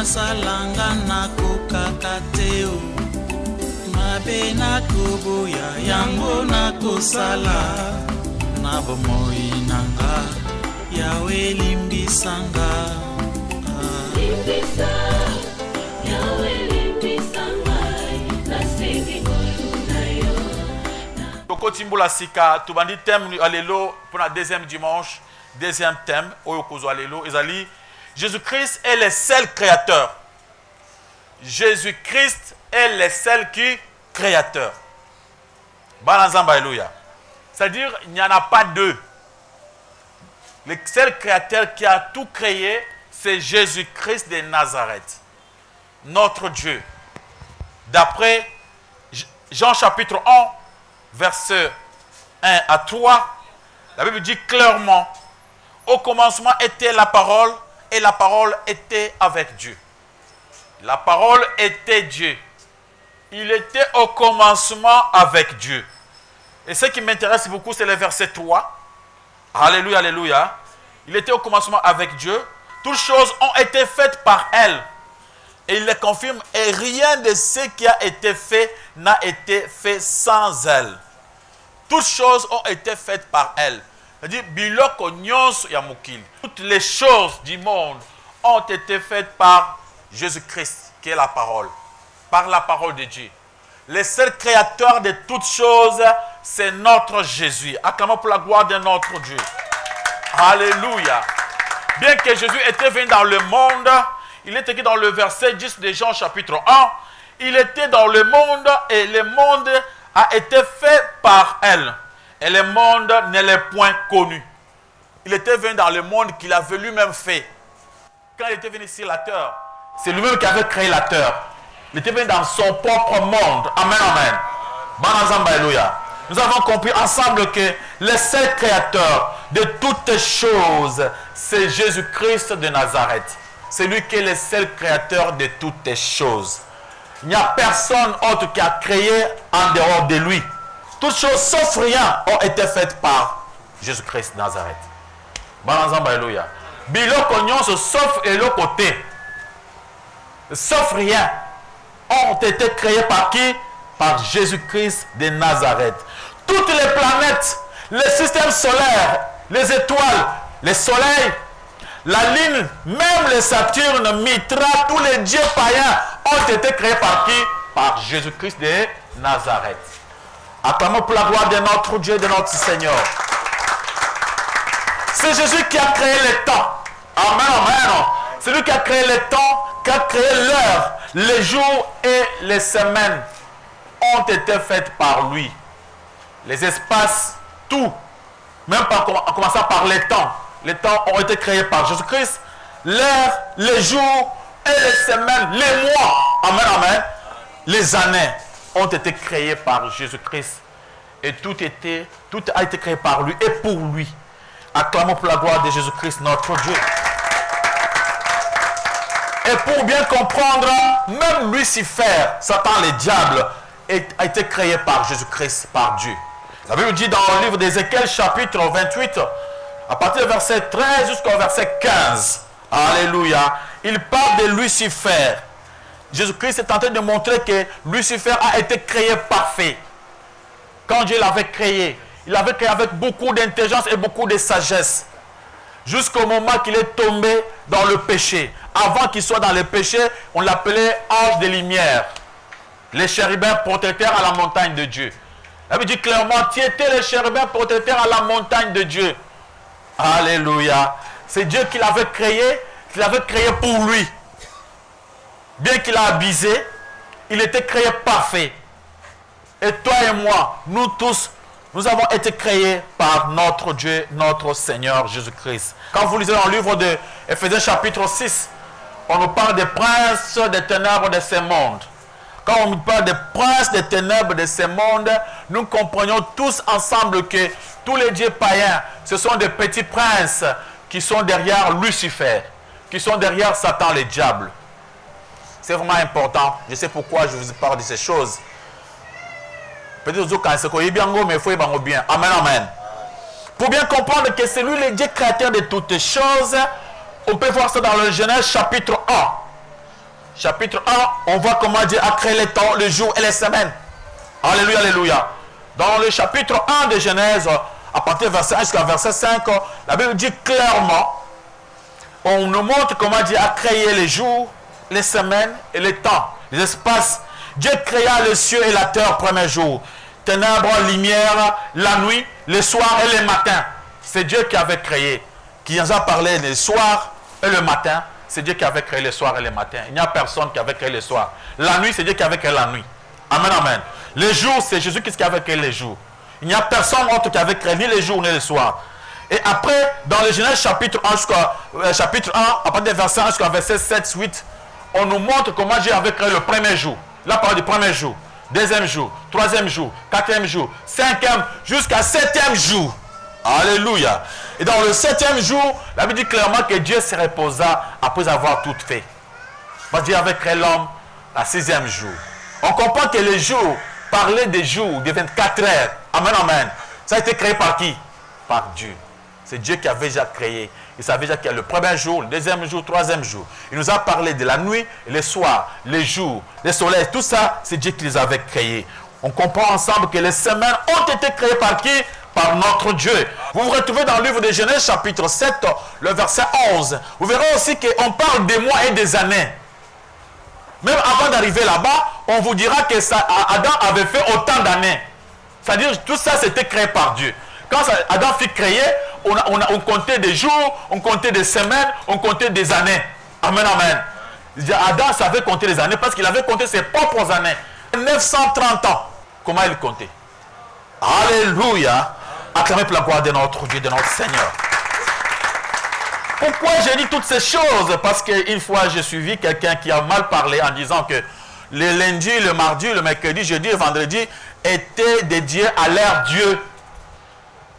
nasalanga nakokaka te o mabe nakoboya yango nakosala na bomoi nanga yawe limbisanga limbisa yawe limbisanga nasengi koluna yo Toko Timbola Sika tubandi thème alelo pour la deuxième dimanche deuxième thème oyo kozo alelo ezali Jésus-Christ est le seul créateur. Jésus-Christ est le seul qui créateur. Banazamba Alléluia. C'est-à-dire, il n'y en a pas deux. Le seul créateur qui a tout créé, c'est Jésus-Christ de Nazareth, notre Dieu. D'après Jean chapitre 1, verset 1 à 3, la Bible dit clairement, au commencement était la parole, et la parole était avec Dieu. La parole était Dieu. Il était au commencement avec Dieu. Et ce qui m'intéresse beaucoup, c'est le verset 3. Alléluia, alléluia. Il était au commencement avec Dieu. Toutes choses ont été faites par elle. Et il le confirme. Et rien de ce qui a été fait n'a été fait sans elle. Toutes choses ont été faites par elle. C'est-à-dire, toutes les choses du monde ont été faites par Jésus-Christ, qui est la parole. Par la parole de Dieu. Le seul créateur de toutes choses, c'est notre Jésus. Acclamons pour la gloire de notre Dieu. Alléluia. Bien que Jésus était venu dans le monde, il est écrit dans le verset 10 de Jean chapitre 1, il était dans le monde et le monde a été fait par elle. Et le monde ne l'est point connu. Il était venu dans le monde qu'il avait lui-même fait. Quand il était venu sur la terre, c'est lui-même qui avait créé la terre. Il était venu dans son propre monde. Amen, amen. Banazamba, alléluia. Nous avons compris ensemble que le seul créateur de toutes choses, c'est Jésus-Christ de Nazareth. C'est lui qui est le seul créateur de toutes choses. Il n'y a personne autre qui a créé en dehors de lui. Toutes choses sauf rien ont été faites par Jésus-Christ de Nazareth. Banazamba, alléluia. Biloko nyonso sauf eloko te. Sauf rien ont été créés par qui? Par Jésus-Christ de Nazareth. Toutes les planètes, les systèmes solaires, les étoiles, les soleils, la Lune, même les Saturne, Mitra, tous les dieux païens ont été créés par qui? Par Jésus-Christ de Nazareth. Acclamons pour la gloire de notre Dieu et de notre Seigneur. C'est Jésus qui a créé le temps. Amen, amen. C'est lui qui a créé le temps, qui a créé l'heure, les jours et les semaines ont été faites par lui. Les espaces, tout, même en commençant par les temps ont été créés par Jésus-Christ. L'heure, les jours et les semaines, les mois, amen, amen, les années ont été créés par Jésus-Christ. Et tout a été créé par lui et pour lui. Acclamons pour la gloire de Jésus-Christ, notre Dieu. Et pour bien comprendre, même Lucifer, Satan, le diable, a été créé par Jésus-Christ, par Dieu. La Bible dit dans le livre d'Ézéchiel, chapitre 28, à partir du verset 13 jusqu'au verset 15, alléluia, il parle de Lucifer. Jésus-Christ est en train de montrer que Lucifer a été créé parfait. Quand Dieu l'avait créé, il l'avait créé avec beaucoup d'intelligence et beaucoup de sagesse. Jusqu'au moment qu'il est tombé dans le péché. Avant qu'il soit dans le péché, on l'appelait ange de lumière. Les chérubins protecteurs à la montagne de Dieu. La Bible dit clairement, tu étais les chérubins protecteurs à la montagne de Dieu. Alléluia. C'est Dieu qui l'avait créé pour lui. Bien qu'il a abusé, il était créé parfait. Et toi et moi, nous tous, nous avons été créés par notre Dieu, notre Seigneur Jésus-Christ. Quand vous lisez dans le livre de Éphésiens chapitre 6, on nous parle des princes des ténèbres de ce monde. Quand on nous parle des princes des ténèbres de ce monde, nous comprenons tous ensemble que tous les dieux païens, ce sont des petits princes qui sont derrière Lucifer, qui sont derrière Satan, le diable. C'est vraiment important. Je sais pourquoi je vous parle de ces choses. Peut-être mais il faut bien. Amen, amen. Pour bien comprendre que c'est lui le Dieu créateur de toutes choses, on peut voir ça dans le Genèse chapitre 1. chapitre 1, on voit comment Dieu a créé les temps, les jours et les semaines. Alléluia, alléluia. Dans le chapitre 1 de Genèse, à partir du verset 1 jusqu'à verset 5, la Bible dit clairement, on nous montre comment Dieu a créé les jours, les semaines et les temps, les espaces. Dieu créa le ciel et la terre premier jour. Ténèbres, lumière, la nuit, le soir et le matin. C'est Dieu qui avait créé. Qui nous a parlé le soir et le matin. C'est Dieu qui avait créé le soir et le matin. Il n'y a personne qui avait créé le soir. La nuit, c'est Dieu qui avait créé la nuit. Amen, amen. Les jours, c'est Jésus-Christ qui avait créé les jours. Il n'y a personne autre qui avait créé ni les jours ni les soirs. Et après, dans le Genèse chapitre 1, chapitre 1, à partir du verset 1 jusqu'à verset 7, 8, on nous montre comment Dieu avait créé le premier jour. La parole du premier jour, deuxième jour, troisième jour, quatrième jour, cinquième, jusqu'à septième jour. Alléluia. Et dans le septième jour, la Bible dit clairement que Dieu se reposa après avoir tout fait. Parce que Dieu avait créé l'homme à sixième jour. On comprend que les jours, parler des jours de 24 heures, amen, amen, ça a été créé par qui? Par Dieu. C'est Dieu qui avait déjà créé. Il savait déjà qu'il y a le premier jour, le deuxième jour, le troisième jour. Il nous a parlé de la nuit, les soirs, les jours, les soleils. Tout ça, c'est Dieu qui les avait créés. On comprend ensemble que les semaines ont été créées par qui? Par notre Dieu. Vous vous retrouvez dans le livre de Genèse, chapitre 7, le verset 11. Vous verrez aussi qu'on parle des mois et des années. Même avant d'arriver là-bas, on vous dira que Adam avait fait autant d'années. C'est-à-dire que tout ça, c'était créé par Dieu. Quand Adam fut créé, on comptait des jours, on comptait des semaines, on comptait des années. Amen, amen. Adam savait compter les années parce qu'il avait compté ses propres années. 930 ans. Comment il comptait? Alléluia. Acclamez pour la gloire de notre Dieu, de notre Seigneur. Pourquoi j'ai dit toutes ces choses? Parce qu'une fois, j'ai suivi quelqu'un qui a mal parlé en disant que le lundi, le mardi, le mercredi, jeudi et vendredi étaient dédiés à l'ère Dieu.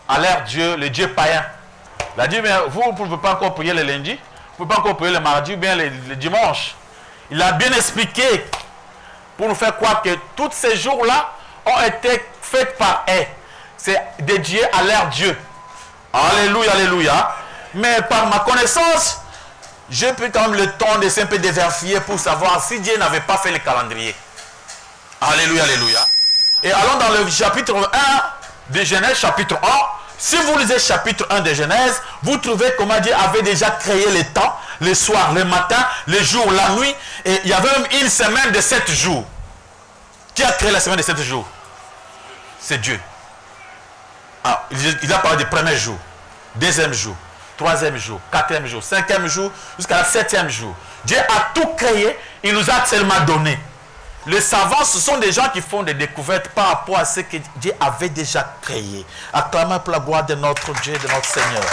À l'ère Dieu, le Dieu païen. Il a dit, mais vous ne pouvez pas encore prier le lundi, vous ne pouvez pas encore prier le mardi ou bien le dimanche. Il a bien expliqué pour nous faire croire que tous ces jours-là ont été faits par eux. C'est dédié à l'ère Dieu. Alléluia, alléluia. Mais par ma connaissance, j'ai pris quand même le temps de un peu de vérifier pour savoir si Dieu n'avait pas fait le calendrier. Alléluia, alléluia. Et allons dans le chapitre 1 de Genèse, chapitre 1. Si vous lisez chapitre 1 de Genèse, vous trouvez comment Dieu avait déjà créé les temps, les soirs, les matins, les jours, la nuit. Et il y avait même une semaine de 7 jours. Qui a créé la semaine de 7 jours? C'est Dieu. Ah, il a parlé du premier jour, deuxième jour, troisième jour, quatrième jour, cinquième jour, jusqu'à la septième jour. Dieu a tout créé, il nous a tellement donné. Les savants, ce sont des gens qui font des découvertes par rapport à ce que Dieu avait déjà créé. Acclamez pour la gloire de notre Dieu, de notre Seigneur.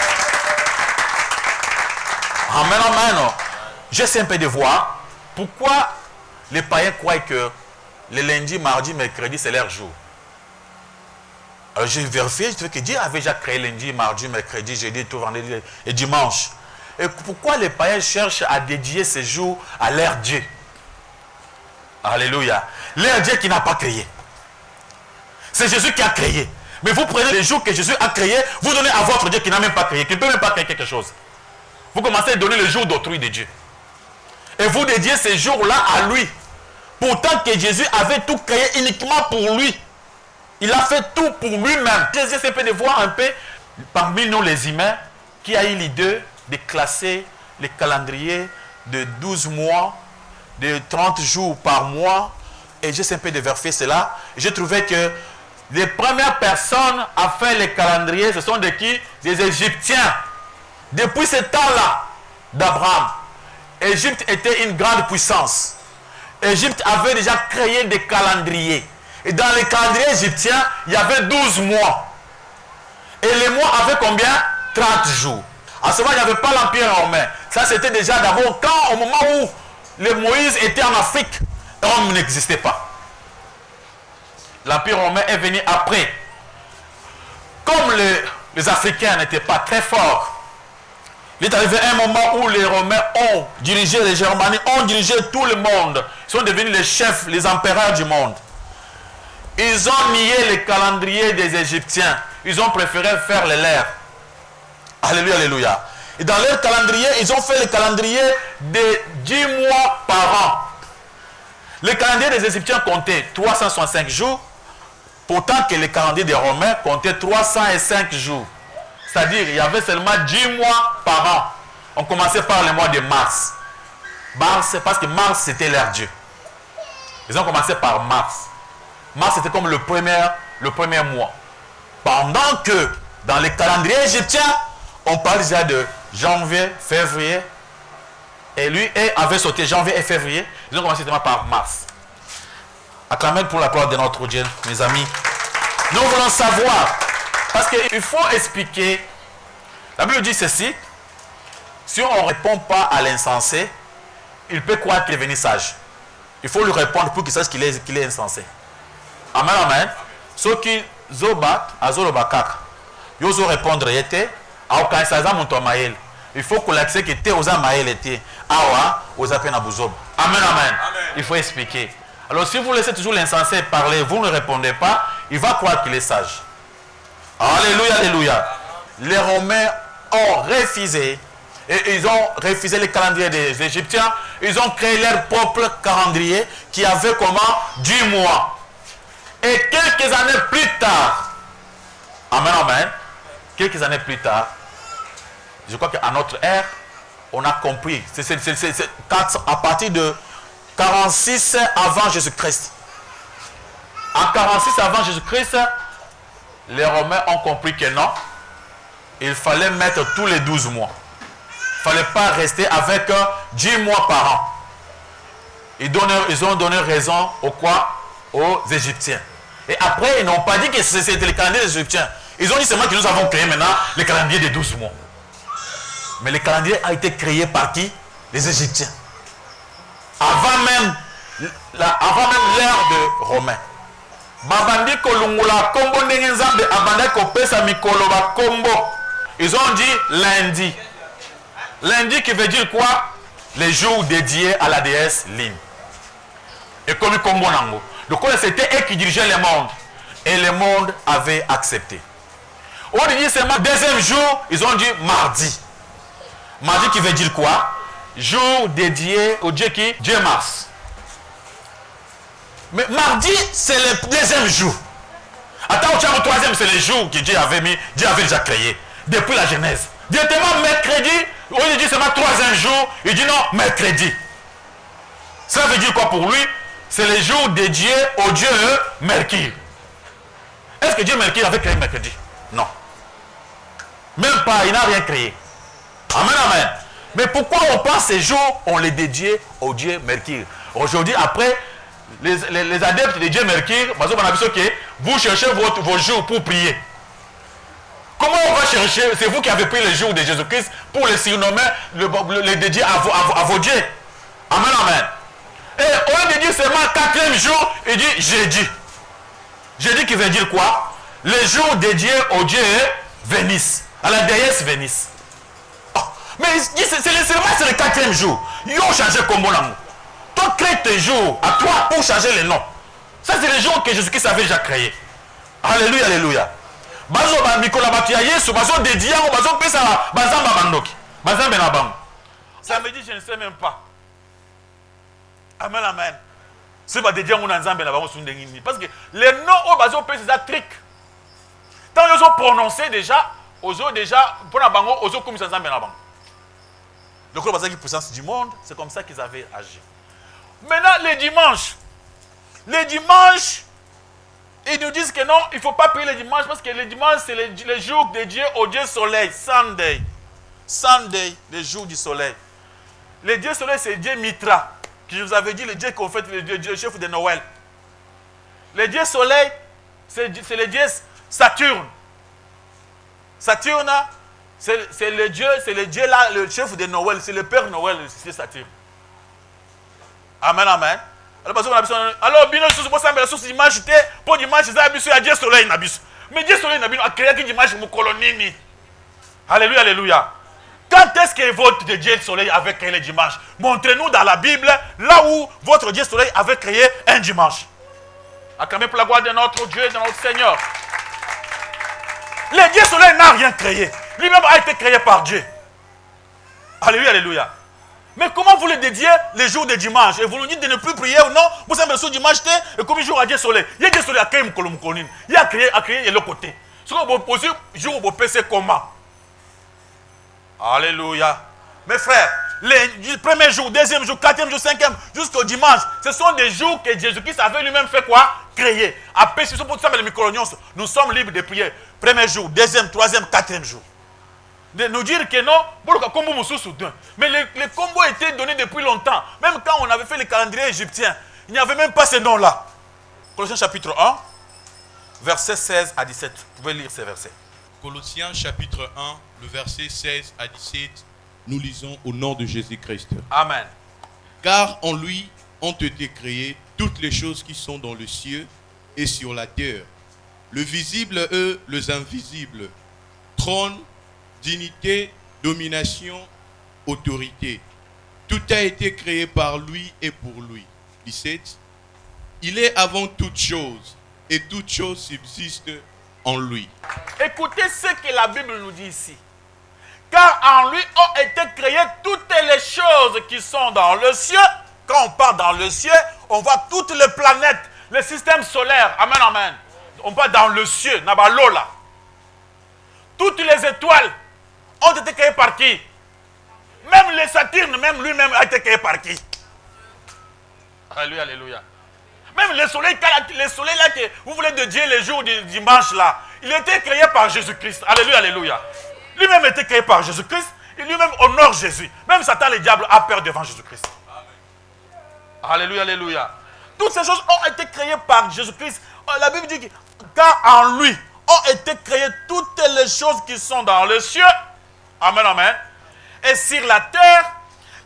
Amen, amen. J'essaie un peu de voir pourquoi les païens croient que le lundi, mardi, mercredi, c'est leur jour. Alors j'ai vérifié, je trouve que Dieu avait déjà créé lundi, mardi, mercredi, jeudi, tout vendredi et dimanche. Et pourquoi les païens cherchent à dédier ces jours à leur Dieu? Alléluia. Leur Dieu qui n'a pas créé. C'est Jésus qui a créé. Mais vous prenez les jours que Jésus a créés, vous donnez à votre Dieu qui n'a même pas créé, qui ne peut même pas créer quelque chose. Vous commencez à donner le jour d'autrui de Dieu. Et vous dédiez ces jours-là à lui. Pourtant que Jésus avait tout créé uniquement pour lui. Il a fait tout pour lui-même. Jésus s'est fait de voir un peu parmi nous les humains qui a eu l'idée de classer les calendriers de 12 mois, de 30 jours par mois. Et j'essaie un peu de vérifier cela. J'ai trouvé que les premières personnes à faire les calendriers, ce sont de qui? Des Égyptiens. Depuis ce temps-là d'Abraham, Égypte était une grande puissance. Égypte avait déjà créé des calendriers. Et dans les calendriers égyptiens, il y avait 12 mois. Et les mois avaient combien? 30 jours. À ce moment, il n'y avait pas l'Empire romain. Ça, c'était déjà d'abord quand, au moment où les Moïse étaient en Afrique, Rome n'existait pas. L'Empire romain est venu après. Comme les Africains n'étaient pas très forts, il est arrivé un moment où les Romains ont dirigé, les Germaniques ont dirigé tout le monde. Ils sont devenus les chefs, les empereurs du monde. Ils ont nié les calendriers des Égyptiens. Ils ont préféré faire les leurs. Alléluia, alléluia. Et dans leur calendrier, ils ont fait le calendrier de 10 mois par an. Le calendrier des Égyptiens comptait 365 jours, pourtant que le calendrier des Romains comptait 305 jours. C'est-à-dire il y avait seulement 10 mois par an. On commençait par le mois de mars. Mars, parce que Mars c'était leur dieu. Ils ont commencé par mars. Mars c'était comme le premier mois. Pendant que dans les calendriers égyptiens, on parle déjà de janvier, février. Et lui avait sauté janvier et février. Ils ont commencé seulement par mars. Acclamez pour la gloire de notre Dieu, mes amis. Nous voulons savoir, parce qu'il faut expliquer. La Bible dit ceci. Si on ne répond pas à l'insensé, il peut croire qu'il est devenu sage. Il faut lui répondre pour qu'il sache qu'il est insensé. Amen, amen. Ceux qui zobat, azolobakak. Yozo répondre yete, aokansaza montomael. Il faut qu'on l'accepte que te osa mael était. Awa, osa pena buzob. Amen, amen. Il faut expliquer. Alors si vous laissez toujours l'insensé parler, vous ne répondez pas, il va croire qu'il est sage. Alléluia, alléluia. Les Romains ont refusé. Et ils ont refusé le calendrier des Égyptiens. Ils ont créé leur propre calendrier qui avait comment 10 mois. Et quelques années plus tard, amen, amen, quelques années plus tard, je crois qu'à notre ère, on a compris. C'est à partir de 46 avant Jésus-Christ. En 46 avant Jésus-Christ, les Romains ont compris que non, il fallait mettre tous les 12 mois. Il ne fallait pas rester avec 10 mois par an. Ils ont donné raison aux Égyptiens. Et après, ils n'ont pas dit que c'était le calendrier des Égyptiens. Ils ont dit seulement que nous avons créé maintenant le calendrier des 12 mois. Mais le calendrier a été créé par qui? Les Égyptiens. Avant même l'ère de Romains. Ils ont dit lundi. Lundi qui veut dire quoi? Les jours dédiés à la déesse Lin. Et comme Nango. Donc c'était eux qui dirigeaient le monde. Et le monde avait accepté. On dit seulement deuxième jour, ils ont dit mardi. Mardi qui veut dire quoi? Jour dédié au Dieu qui? Dieu Mars. Mais mardi, c'est le deuxième jour. Attends, au troisième, c'est le jour que Dieu avait déjà créé. Depuis la Genèse. Directement mercredi, on lui dit seulement troisième jour, il dit non, mercredi. Ça veut dire quoi pour lui? C'est le jour dédié au Dieu Mercure. Est-ce que Dieu Mercure avait créé mercredi? Non. Même pas, il n'a rien créé. Amen, amen. Mais pourquoi on passe ces jours, on les dédie au Dieu Mercure? Aujourd'hui, après, les adeptes de Dieu Mercure, vous cherchez vos jours pour prier. Comment on va chercher? C'est vous qui avez pris les jours de Jésus-Christ pour les surnommer, les dédier à vos dieux. Amen, amen. Et au lieu de dire seulement 4e jour, il dit jeudi. Jeudi qui veut dire quoi? Les jours dédiés au Dieu Vénus, à la déesse Vénus. Oh, mais c'est le 4e jour. Ils ont changé comme bon amour. Toi, crée tes jours à toi pour changer les noms. Ça, c'est les jours que Jésus-Christ avait déjà créés. Alléluia, alléluia. Bazo ba mikola batia Yesu bazo dédié au bazo pesa bazamba bandoki. Bazamba na bango. Ça me dit je ne sais même pas. Amen, amen. C'est pas dédié mon nzambe na bango sundengini parce que les noms au bazo pesa ça trick. Tant ils ont prononcé déjà, aux autres déjà pour na bango aux autres comme nzambe na bango. Donc le bazaki puissance du monde, c'est comme ça qu'ils avaient agi. Maintenant les dimanches, ils nous disent que non, il ne faut pas prier les dimanches parce que les dimanches, c'est les jours dédiés au Dieu soleil. Sunday. Sunday, les jours du soleil. Le Dieu soleil, c'est Dieu Mitra. Que je vous avais dit, le Dieu qu'on fait, le chef de Noël. Le Dieu soleil, c'est le Dieu Saturne. Saturne, c'est le Dieu là, le chef de Noël, c'est le Père Noël, c'est Saturne. Amen, amen. Alors, bien sûr, pour ça, dimanche, pour dimanche, il y a Dieu soleil. Mais Dieu soleil a créé dimanche mon colonini. Alléluia, alléluia. Quand est-ce que votre Dieu soleil avait créé le dimanche? Montrez-nous dans la Bible là où votre Dieu soleil avait créé un dimanche. Acclamez pour la gloire de notre Dieu et de notre Seigneur. Le Dieu soleil n'a rien créé. Lui-même a été créé par Dieu. Alléluia, alléluia. Mais comment vous le dédiez les jours de dimanche? Et vous nous dites de ne plus prier ou non? Vous savez, le dimanche, et comme jour à Dieu soleil. Il y a des soleils à créer mon colombe. Il y a créé de l'autre côté. Ce que vous posez, jour où vous pensez comment? Alléluia. Mes frères, les premiers jours, deuxième jour, quatrième jour, cinquième, jusqu'au dimanche, ce sont des jours que Jésus-Christ avait lui-même fait quoi? Créer. Après, ce sont pour ça que les micronions, nous sommes libres de prier. Premier jour, deuxième, troisième, quatrième jour. De nous dire que non, mais les combos étaient donnés depuis longtemps. Même quand on avait fait le calendrier égyptien, il n'y avait même pas ces noms-là. Colossiens chapitre 1, versets 16 à 17. Vous pouvez lire ces versets. Colossiens chapitre 1, le verset 16 à 17, nous lisons au nom de Jésus-Christ. Amen. Car en lui ont été créées toutes les choses qui sont dans le ciel et sur la terre, le visible et les invisibles, trône, dignité, domination, autorité. Tout a été créé par lui et pour lui. 17. Il est avant toute chose et toute chose subsiste en lui. Écoutez ce que la Bible nous dit ici. Car en lui ont été créées toutes les choses qui sont dans le ciel. Quand on part dans le ciel, on voit toutes les planètes, le système solaire. Amen, amen. On part dans le ciel, Nabalola. Toutes les étoiles ont été créées par qui? Même les Saturne, même lui-même a été créé par qui? Alléluia, alléluia. Même le soleil là que vous voulez de Dieu les jours du dimanche là, il a été créé par Jésus-Christ. Alléluia, alléluia. Lui-même a été créé par Jésus-Christ. Et lui-même honore Jésus. Même Satan, le diable, a peur devant Jésus-Christ. Alléluia, alléluia. Toutes ces choses ont été créées par Jésus-Christ. La Bible dit que car en lui ont été créées toutes les choses qui sont dans le ciel. Amen, amen. Et sur la terre,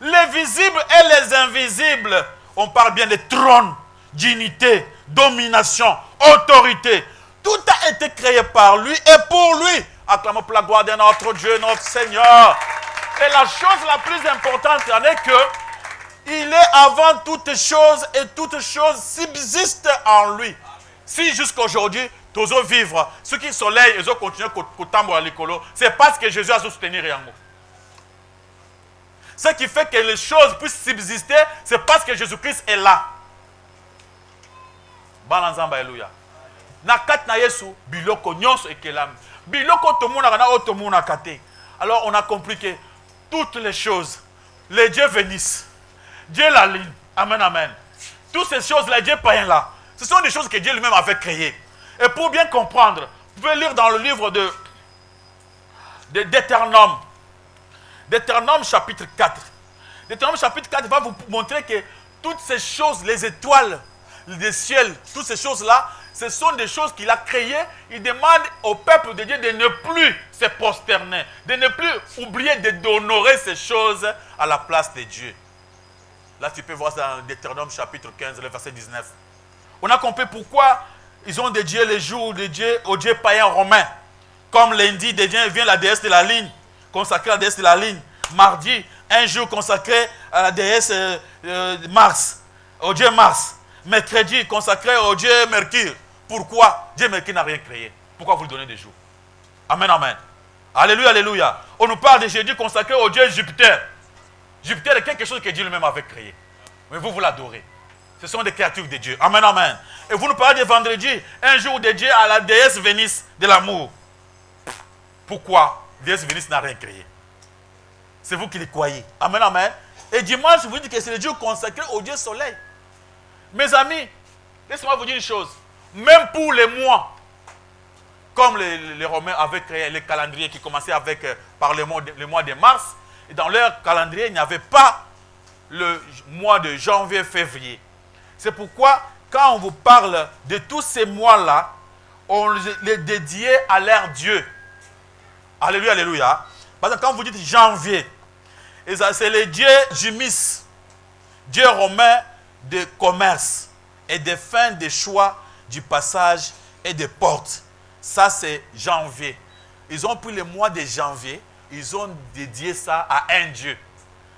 les visibles et les invisibles. On parle bien de trône, dignité, domination, autorité. Tout a été créé par lui et pour lui. Acclamons pour la gloire de notre Dieu, notre Seigneur. Et la chose la plus importante, en est que il est avant toutes choses et toutes choses subsistent en lui. Si jusqu'aujourd'hui, tous vivre, ceux qui soleil, ils ont continué à l'écolo, c'est parce que Jésus a soutenu rien. Ce qui fait que les choses puissent subsister, c'est parce que Jésus-Christ est là. Balanzamba, alléluia. Nakat na Yesu, biloko nyonso ekelam. Biloko tomuna kana otomuna kate. Alors on a compris que toutes les choses, les dieux vénissent. Dieu la ligne. Amen, amen. Toutes ces choses-là, Dieu païen là, ce sont des choses que Dieu lui-même avait créées. Et pour bien comprendre, vous pouvez lire dans le livre d'Éternome. Deutéronome chapitre 4. Deutéronome chapitre 4 va vous montrer que toutes ces choses, les étoiles, les ciels, toutes ces choses-là, ce sont des choses qu'il a créées. Il demande au peuple de Dieu de ne plus se prosterner, de ne plus oublier d'honorer ces choses à la place de Dieu. Là, tu peux voir ça dans Deutéronome chapitre 15, le verset 19. On a compris pourquoi ils ont dédié les jours de Dieu aux dieux païens romains. Comme lundi, de Dieu vient la déesse de la ligne, consacrée à la déesse de la ligne. Mardi, un jour consacré à la déesse Mars, au dieu Mars. Mercredi, consacré au dieu Mercure. Pourquoi? Dieu Mercure n'a rien créé. Pourquoi vous lui donnez des jours? Amen, amen. Alléluia, alléluia. On nous parle de jeudi consacré au dieu Jupiter. Jupiter est quelque chose que Dieu lui-même avait créé. Mais vous l'adorez. Ce sont des créatures de Dieu. Amen, amen. Et vous nous parlez de vendredi, un jour dédié à la déesse Vénus de l'amour. Pourquoi? Déesse Vénus n'a rien créé. C'est vous qui le croyez. Amen, amen. Et dimanche, vous dites que c'est le Dieu consacré au Dieu soleil. Mes amis, laissez-moi vous dire une chose. Même pour les mois, comme les Romains avaient créé les calendriers qui commençaient par le mois de mars, et dans leur calendrier, il n'y avait pas le mois de janvier, février. C'est pourquoi, quand on vous parle de tous ces mois-là, on les dédiait à leur Dieu. Alléluia, alléluia. Parce que quand vous dites janvier, c'est le dieu Jumis, dieu romain de commerce et de fin des choix du passage et des portes. Ça, c'est janvier. Ils ont pris le mois de janvier, ils ont dédié ça à un dieu.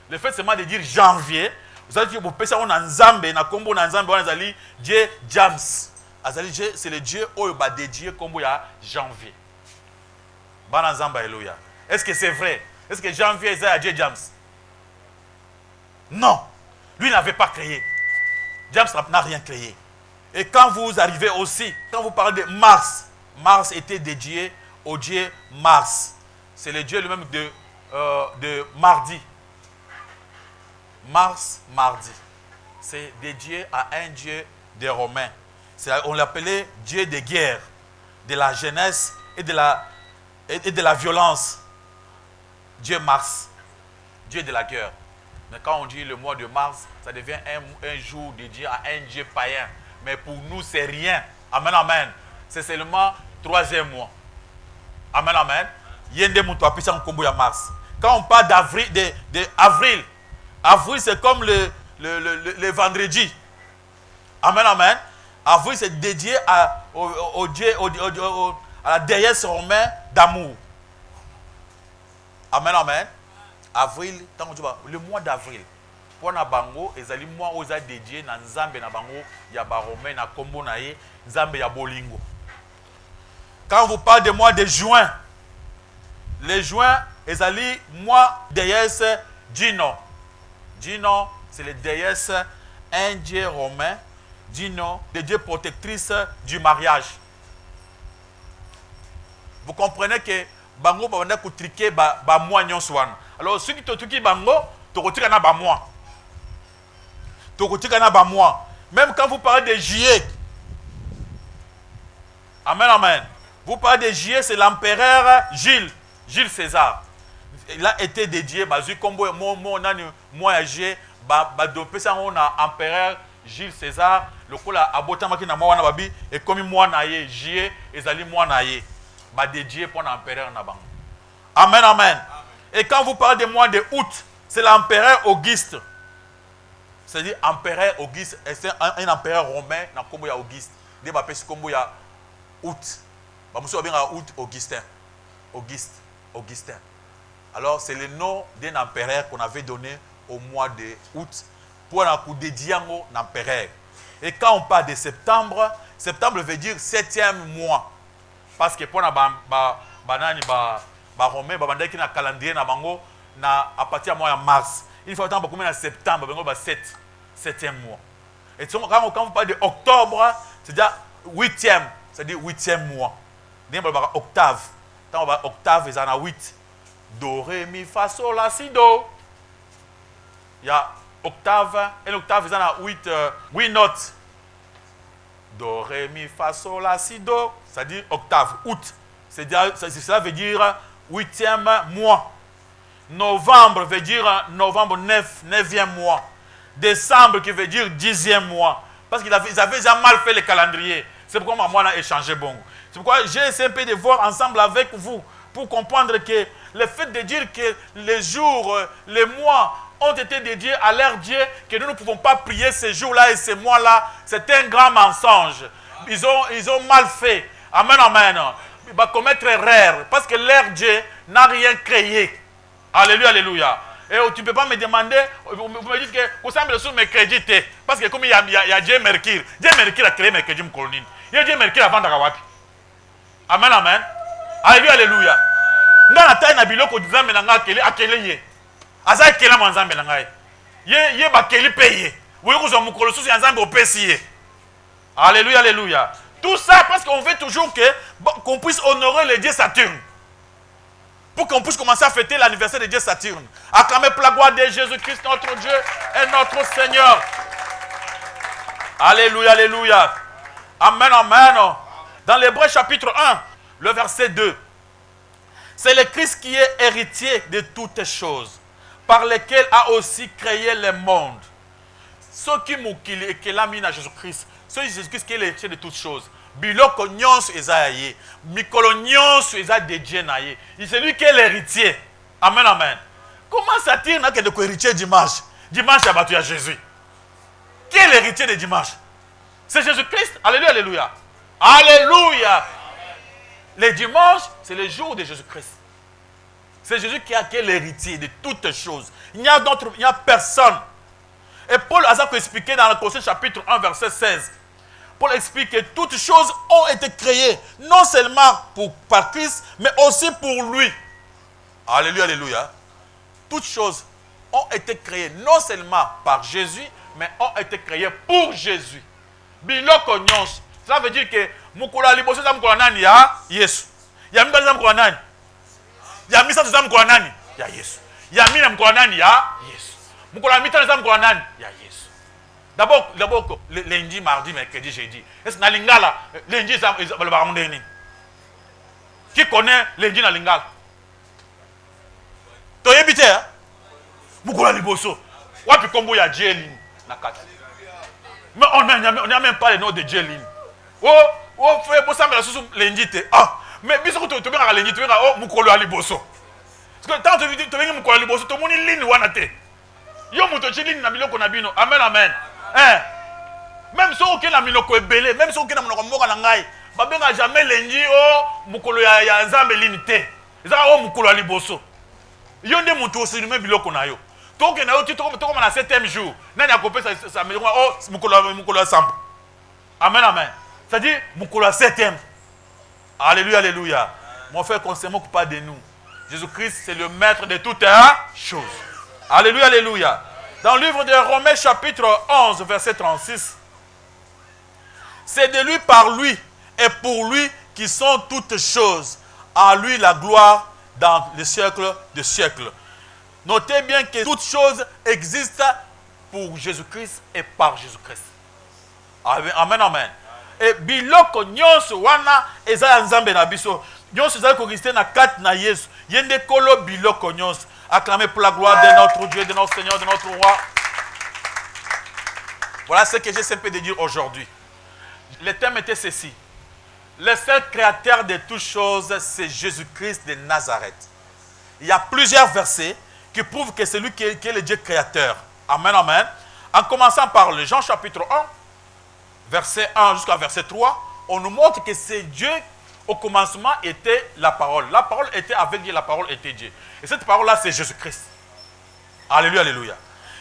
Le fait seulement de dire janvier, vous allez dire, on a Nzambe, na kombo na Nzambe, on a Dieu James. C'est le Dieu où il va dédié comme il y a janvier. Est-ce que c'est vrai? Est-ce que janvier est à Dieu James? Non. Lui n'avait pas créé. James n'a rien créé. Et quand vous arrivez aussi, quand vous parlez de Mars, Mars était dédié au dieu Mars. C'est le dieu lui-même de mardi. Mars, mardi. C'est dédié à un dieu des Romains. On l'appelait dieu des guerres, de la jeunesse et de la violence. Dieu Mars, dieu de la guerre. Mais quand on dit le mois de mars, ça devient un jour dédié à un dieu païen. Mais pour nous, c'est rien. Amen, amen. C'est seulement 3e mois. Amen, amen. Yende Moutou appelle ça un combo à mars. Quand on parle d'avril, avril c'est comme le vendredi. Amen, amen. Avril c'est dédié au dieu, à la déesse romaine d'amour. Amen, amen. Avril, le mois d'avril. Pour na bango, ezali mois où ça dédié na nzambe na bango ya ba romain na kombo na ye nzambe ya bolingo. Quand vous parlez du mois de juin, le juin ezali mois déesse Dino. Dino, c'est le déesse un dieu romain. Dino, le dieu protectrice du mariage. Vous comprenez que bango ba kutrike ba mois nyonswan. Alors ceux qui te tuki bango, to kotika na ba mois. To kotika na ba mois. Même quand vous parlez de juillet. Amen, amen. Vous parlez de juillet, c'est l'empereur Jules César. Il a été dédié bazu kombo moi juillet ba dopé ça on a empereur Jules César le kola abotama ki na mwa na babi et comme moi na ye juillet ezali moi na ye ba dédié pour l'empereur na bango. Amen, amen. Et quand vous parlez du mois de août, c'est l'empereur Auguste. C'est-à-dire empereur Auguste, c'est un empereur romain dans Kombo ya Auguste. Des bapes Kombo ya août. Bah monsieur bien à août Augustin. Augustin. Alors c'est le nom d'un empereur qu'on avait donné au mois de août pour un coup dédié à l'empereur. Et quand on parle de septembre, septembre veut dire 7e mois. Parce que pour na romain babandaki na calendrier na bango na à partir du mois de mars. Il faut attendre combien en septembre bango ba 7e mois. Et quand vous parlez de octobre, c'est-à-dire 8e, c'est-à-dire 8e mois. N'est pas octave. Quand on va octave ils en a 8. Do ré mi fa sol la si do. Il y a octave et l'octave ils en a 8 notes. Do ré mi fa sol la si do, c'est-à-dire octave, août. Cela veut dire 8e mois. Novembre veut dire novembre 9e mois. Décembre qui veut dire 10e mois. Parce qu'ils avaient déjà mal fait le calendrier. C'est pourquoi moi on a échangé bon. C'est pourquoi j'ai essayé un peu de voir ensemble avec vous pour comprendre que le fait de dire que les jours, les mois ont été dédiés à leur Dieu, que nous ne pouvons pas prier ces jours-là et ces mois-là, c'est un grand mensonge. Ils ont mal fait. Amen, amen. Il va commettre erreur parce que leur Dieu n'a rien créé. Alléluia, alléluia. Et tu ne peux pas me demander, vous me dites que vous semblez sur mes crédits, parce que comme il y a Dieu Mercure a créé mes crédits, il y a Dieu Mercure avant d'Agawapi. Amen, amen. Alléluia, alléluia. Nga taille na biloko nzambe na nga akele ye. Aza akela mo nzambe na nga ye ba keli paye. Vous ko zo mukolo susu ya nzambe opesi ye. Alléluia, alléluia. Tout ça parce qu'on veut toujours qu'on puisse honorer le dieu Saturne. Pour qu'on puisse commencer à fêter l'anniversaire de Dieu Saturne. Acclamez pour la gloire de Jésus-Christ, notre Dieu et notre Seigneur. Alléluia, alléluia. Amen, amen. Dans l'Hébreu chapitre 1, le verset 2. C'est le Christ qui est héritier de toutes choses, par lesquelles a aussi créé le monde. Ceux qui moukili et l'a mis à Jésus-Christ, c'est Jésus-Christ qui est l'héritier de toutes choses. Biloko nyonso ezaye, mikolo nyonso eza dédié na ye. C'est lui qui est l'héritier. Amen, amen. Comment Saturne n'a que de héritier dimanche? Dimanche, il y a Jésus. Qui est l'héritier de dimanche? C'est Jésus-Christ. Alléluia, alléluia. Alléluia. Le dimanche, c'est le jour de Jésus-Christ. C'est Jésus qui est l'héritier de toutes choses. Il n'y a personne. Et Paul a expliqué dans le Colossiens chapitre 1, verset 16. Paul explique que toutes choses ont été créées, non seulement par Christ, mais aussi pour lui. Alléluia, alléluia. Toutes choses ont été créés non seulement par Jésus, mais ont été créés pour Jésus. Biloko nyonso. Ça veut dire que mukolo liboso za mukolo nani ya Yesu. Ya mibali za mukolo nani? Ya misatu za mukolo nani? Ya Yesu. Ya mina mukolo nani ya Yesu. Mukolo mitano za mukolo nani? Ya Yesu. D'abord lundi, mardi, mercredi, jeudi. Est-ce que na lingala lundi ça le baramondeni? Qui connaît lundi na lingala? Toyebite hein? Mukolo liboso. Wapi kombo ya Jelin na kati. Mais on n'a même pas le nom de Jelin. Oh, frère, ça me la sous lundi. Ah, mais bis que tu viens à lundi, tu viens à mukolo aliboso. Parce que tant que tu viens mukolo aliboso, tout le monde est ligne wanate. Yo muto Jelin na biloko na bino. Amen, amen. Hein? Même si aucun na minoko est belé, même si aucun na minoko mboka na ngai, ba benga jamais lundi mukolo ya nzambe linité. Ezaka mukolo aliboso. Yo nde muto osilime biloko na yo. Donc na yo ti to comme na 7e jour. Nani akopé ça me mukolo ensemble. Amen, amen. C'est-à-dire mukolo 7e. Alléluia, alléluia. Mon frère, qu'on ne se moque pas de nous. Jésus-Christ, c'est le maître de toutes choses. Alléluia, alléluia. Dans le livre de Romains chapitre 11, verset 36, c'est de lui, par lui et pour lui qui sont toutes choses. À lui la gloire dans les siècles des siècles. Notez bien que toutes choses existent pour Jésus-Christ et par Jésus-Christ. Amen, amen. Et biloko nyonso wana eza nzambe na biso. Nyonso eza ko exister na kat na Yesu. Yende kolo biloko nyonso. Acclamez pour la gloire de notre Dieu, de notre Seigneur, de notre roi. Voilà ce que j'essaie de dire aujourd'hui. Le thème était ceci. Le seul créateur de toutes choses, c'est Jésus-Christ de Nazareth. Il y a plusieurs versets qui prouvent que c'est lui qui est le Dieu créateur. Amen, amen. En commençant par le Jean chapitre 1, verset 1 jusqu'à verset 3, on nous montre que c'est Dieu, au commencement, était la parole. La parole était avec Dieu, la parole était Dieu. Et cette parole-là, c'est Jésus-Christ. Alléluia, alléluia.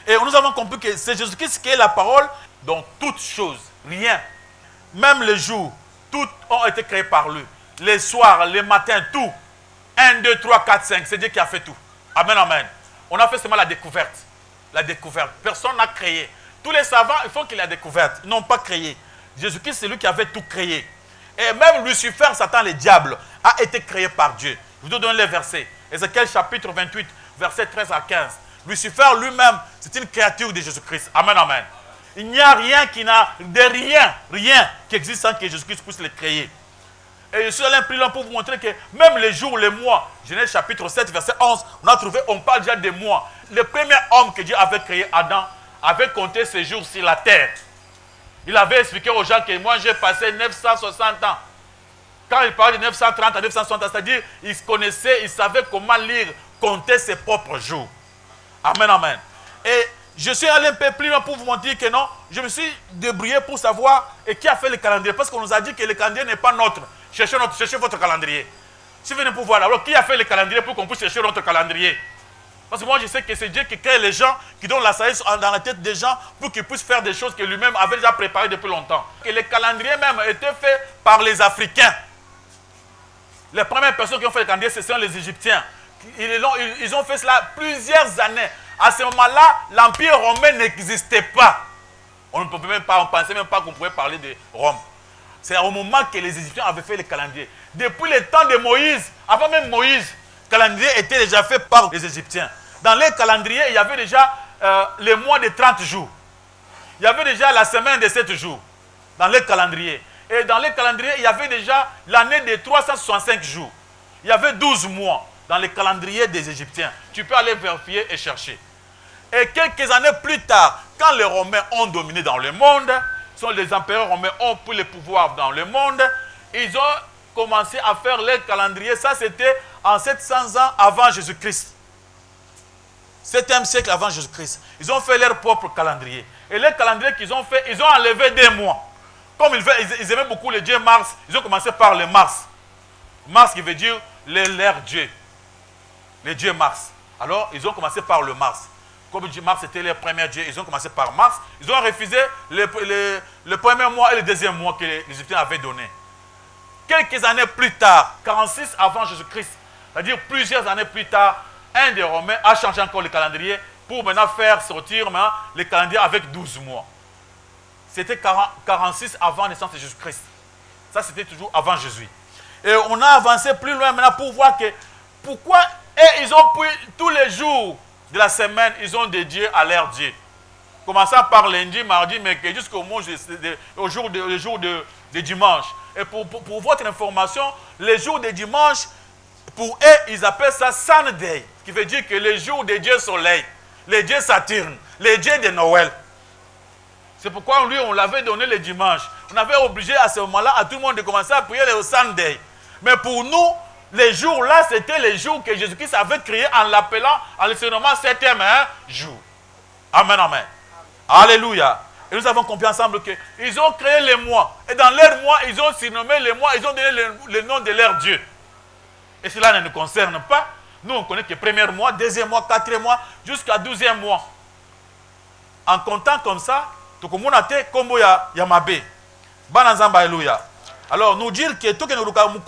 Et nous avons compris que c'est Jésus-Christ qui est la parole dans toutes choses. Rien. Même les jours, tout ont été créés par lui. Les soirs, les matins, tout. 1, 2, 3, 4, 5. C'est Dieu qui a fait tout. Amen, amen. On a fait seulement la découverte. La découverte. Personne n'a créé. Tous les savants, il faut qu'il ait découverte. Ils n'ont pas créé. Jésus-Christ, c'est lui qui avait tout créé. Et même Lucifer, Satan, le diable, a été créé par Dieu. Je vous donne les versets. Ézéchiel chapitre 28, versets 13 à 15. Lucifer lui-même, c'est une créature de Jésus-Christ. Amen, amen. Il n'y a rien qui n'a de rien qui existe sans que Jésus-Christ puisse le créer. Et je suis allé plus loin pour vous montrer que même les jours, les mois, Genèse chapitre 7, verset 11, on parle déjà des mois. Le premier homme que Dieu avait créé, Adam, avait compté ses jours sur la terre. Il avait expliqué aux gens que moi j'ai passé 960 ans. Quand il parlait de 930 à 960 ans, c'est-à-dire il connaissait, il savait comment lire, compter ses propres jours. Amen, amen. Et je suis allé un peu plus loin pour vous montrer que non, je me suis débrouillé pour savoir et qui a fait le calendrier. Parce qu'on nous a dit que le calendrier n'est pas notre. Cherchez votre calendrier. Si vous venez pour voir, alors qui a fait le calendrier pour qu'on puisse chercher notre calendrier? Parce que moi je sais que c'est Dieu qui crée les gens, qui donne la sagesse dans la tête des gens pour qu'ils puissent faire des choses que lui-même avait déjà préparées depuis longtemps. Et le calendrier même était fait par les Africains. Les premières personnes qui ont fait le calendrier, ce sont les Égyptiens. Ils ont fait cela plusieurs années. À ce moment-là, l'Empire romain n'existait pas. On ne pouvait même pas, on pensait même pas qu'on pouvait parler de Rome. C'est au moment que les Égyptiens avaient fait le calendrier. Depuis le temps de Moïse, avant même Moïse, le calendrier était déjà fait par les Égyptiens. Dans les calendriers, il y avait déjà les mois de 30 jours. Il y avait déjà la semaine de 7 jours dans les calendriers. Et dans les calendriers, il y avait déjà l'année de 365 jours. Il y avait 12 mois dans les calendriers des Égyptiens. Tu peux aller vérifier et chercher. Et quelques années plus tard, quand les Romains ont dominé dans le monde, les empereurs romains ont pris le pouvoir dans le monde, ils ont commencé à faire leur calendrier. Ça, c'était en 700 ans avant Jésus-Christ. 7e siècle avant Jésus-Christ. Ils ont fait leur propre calendrier. Et le calendrier qu'ils ont fait, ils ont enlevé des mois. Comme ils aimaient beaucoup le dieu Mars, ils ont commencé par le Mars. Mars qui veut dire leur dieu. Le dieu Mars. Alors, ils ont commencé par le Mars. Comme Mars était le premier dieu, ils ont commencé par Mars. Ils ont refusé le premier mois et le deuxième mois que les Égyptiens avaient donné. Quelques années plus tard, 46 avant Jésus-Christ, c'est-à-dire plusieurs années plus tard, un des Romains a changé encore le calendrier pour maintenant faire sortir maintenant, les calendriers avec 12 mois. C'était 46 avant la naissance de Jésus-Christ. Ça, c'était toujours avant Jésus. Et on a avancé plus loin maintenant pour voir que pourquoi ils ont pris tous les jours de la semaine, ils ont dédié à leur Dieu. Commençant par lundi, mardi, mercredi, jusqu'au jour de dimanche. Et pour votre information, les jours de dimanche, pour eux, ils appellent ça Sunday, qui veut dire que les jours de Dieu soleil, les dieux Saturne, les dieux de Noël. C'est pourquoi lui, on l'avait donné le dimanche. On avait obligé à ce moment-là à tout le monde de commencer à prier le Sunday. Mais pour nous, les jours-là, c'était les jours que Jésus-Christ avait créés en l'appelant, en le surnommant 7e jour. Amen, amen. Alléluia. Et nous avons compris ensemble qu'ils ont créé les mois. Et dans leur mois, ils ont surnommé les mois, ils ont donné le nom de leur Dieu. Et cela ne nous concerne pas. Nous, on connaît que premier mois, deuxième mois, quatrième mois, jusqu'à 12e mois. En comptant comme ça, tout le monde a été comme Yamabe. Banazamba, alléluia. Alors, nous dire que tout que nous avons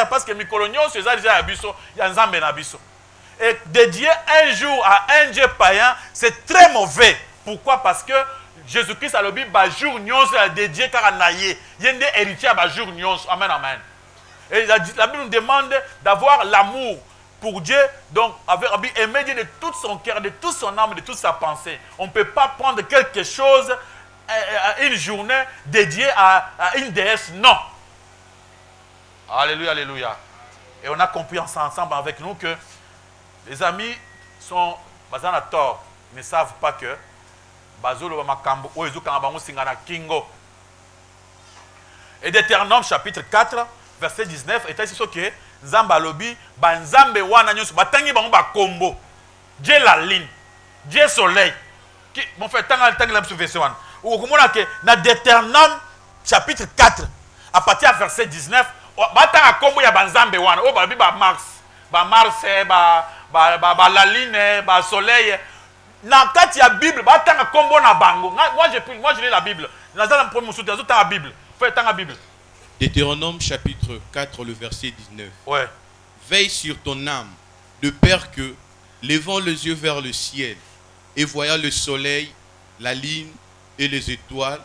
parce que nous colonions, c'est ça, et dédier un jour à un Dieu païen, c'est très mauvais. Pourquoi? Parce que Jésus-Christ a le but, jour nyons dédié car naïe. Il y a des héritiers à jour nyons. Amen, amen. Et la Bible nous demande d'avoir l'amour pour Dieu, donc aimer Dieu de tout son cœur, de toute son âme, de toute sa pensée. On ne peut pas prendre quelque chose, une journée dédiée à une déesse, non. Alléluia, alléluia. Et on a compris ensemble avec nous que les amis sont basés à tort. Ils ne savent pas que et Deutéronome chapitre 4, verset 19, et c'est ce que Nzamba lobi, Banzambe wana nyos, batangi bango ba kombo, Dieu la lune, Dieu soleil. Mon frère, tant que la verset 1. Ou comment que dans Deutéronome chapitre 4, à partir du verset 19, batanga kombo ya Banzambe wana, o ba bi ba Mars, la lune, ba soleil. Dans la Bible, batanga kombo na bango. Moi je lis la Bible. Dans la première soute, dans la Bible. Faut être dans la Bible. Deutéronome chapitre 4, le verset 19. Ouais. Veille sur ton âme, de peur que, levant les yeux vers le ciel, et voyant le soleil, la lune et les étoiles,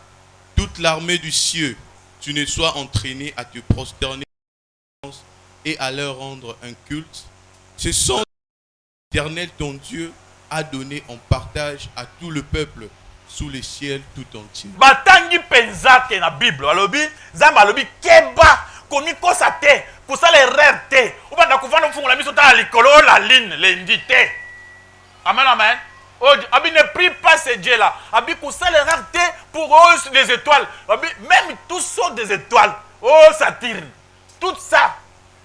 toute l'armée du ciel, tu ne sois entraîné à te prosterner et à leur rendre un culte. Ce sont l'Éternel ton Dieu a donné en partage à tout le peuple sous le ciel tout entier. Batangi penza ke na Bible. Alobi, Zamba alobi keba komi kosa te, kosa le rêve te. Ou ba nakuvana mfungola miso ta likolo la ligne, l'indité. Amen amen. Abi ne prie pas ce Dieu là. Abi kosa le rêve te pour eux les étoiles. Abi même tous sont des étoiles. Oh Saturne. Tout ça.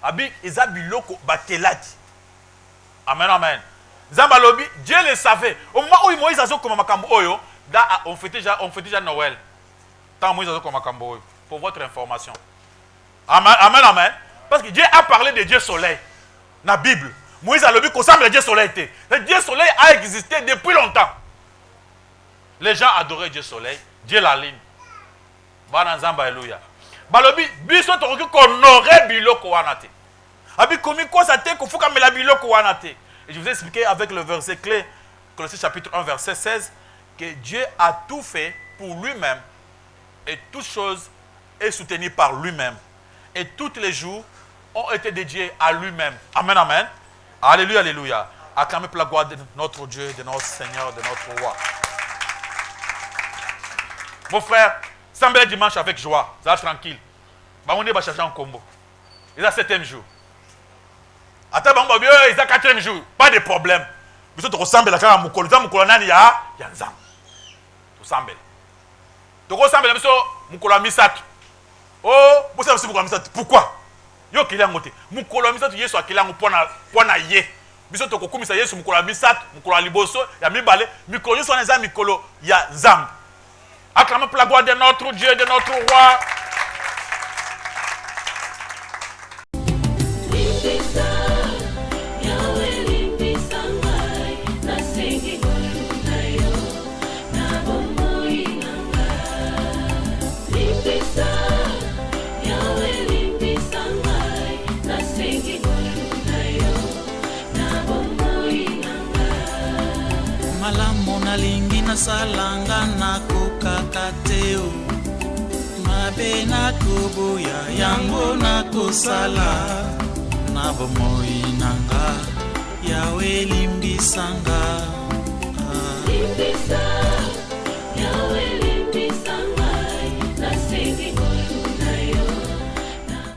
Abi ezabiloko batelaki. Amen amen. Zambalobi, Dieu le savait. Au moment où Moïse a dit comme Makambo Oyo, on fêtait déjà Noël. Tant Moïse a dit comme Makambo Oyo. Pour votre information. Amen, amen, amen. Parce que Dieu a parlé de Dieu soleil. Dans la Bible. Moïse a dit que le Dieu soleil était. Le Dieu soleil a existé depuis longtemps. Les gens adoraient Dieu soleil, Dieu la ligne. Bananzamba, alléluia. Balobi, biso to qu'on aurait biloko wanate. Abi komi ko sa te ko fuka mela biloko wanate. Et je vous ai expliqué avec le verset clé, Colossiens chapitre 1, verset 16, que Dieu a tout fait pour lui-même et toute chose est soutenue par lui-même. Et tous les jours ont été dédiés à lui-même. Amen, amen. Alléluia, alléluia. Acclamez pour la gloire de notre Dieu, de notre Seigneur, de notre Roi. Mon frère, semblez dimanche avec joie, ça va tranquille. On est chargé en combo. Il est 7e jour. Attends, il est 4e jour. Pas de problème. Vous ressemblez à la Moukolo. Il y a Nzam. Vous ressemblez. Vous ressemblez à Moukolo Misat. Oh, vous savez aussi Moukolo Misat. Pourquoi? Yo qui l'a monté. Moukolo Misat, il y a soit qui l'a monté pour naïe. Biso to kokumisa Yesu Moukolo Misat, Moukolo Liboso, ya mibale, Mikolo sont les amis Mikolo, il y a Nzam. Acclamez pour la gloire de notre Dieu, de notre Roi. nasalanga nakokaka te o mabe nakoboya yango nakosala na bomoi nanga yawe limbisanga Limbisa